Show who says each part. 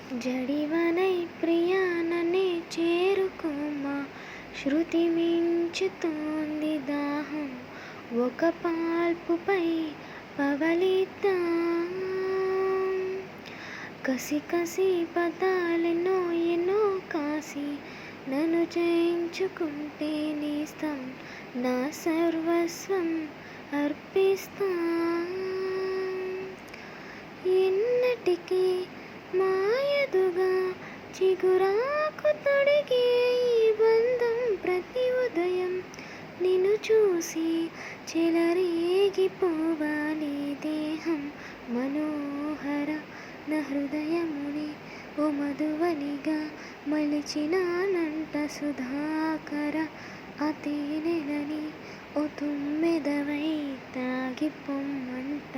Speaker 1: జడివనై ప్రియా నన్నే చేరుకోమా, శృతి మించుతోంది దాహం, ఒక పాల్పుపై పవళిద్దాం. కసి కసి పదాలెన్నో ఎన్నో కాసి నన్ను జయించుకుంటే నేస్తం, నా సర్వస్వం అర్పిస్తా. ఎన్నటికీ మాయదుగా చిగురాకు తొడిగే ఈ బంధం, ప్రతి ఉదయం నిన్ను చూసి చెలరేగిపోవాలి దేహం. మనోహర నా హృదయముని ఓ మధువనిగా మలిచినానంట సుధాకర, ఆ తేనెలని ఓ తుమ్మెదవై తాగిపొమ్మంట.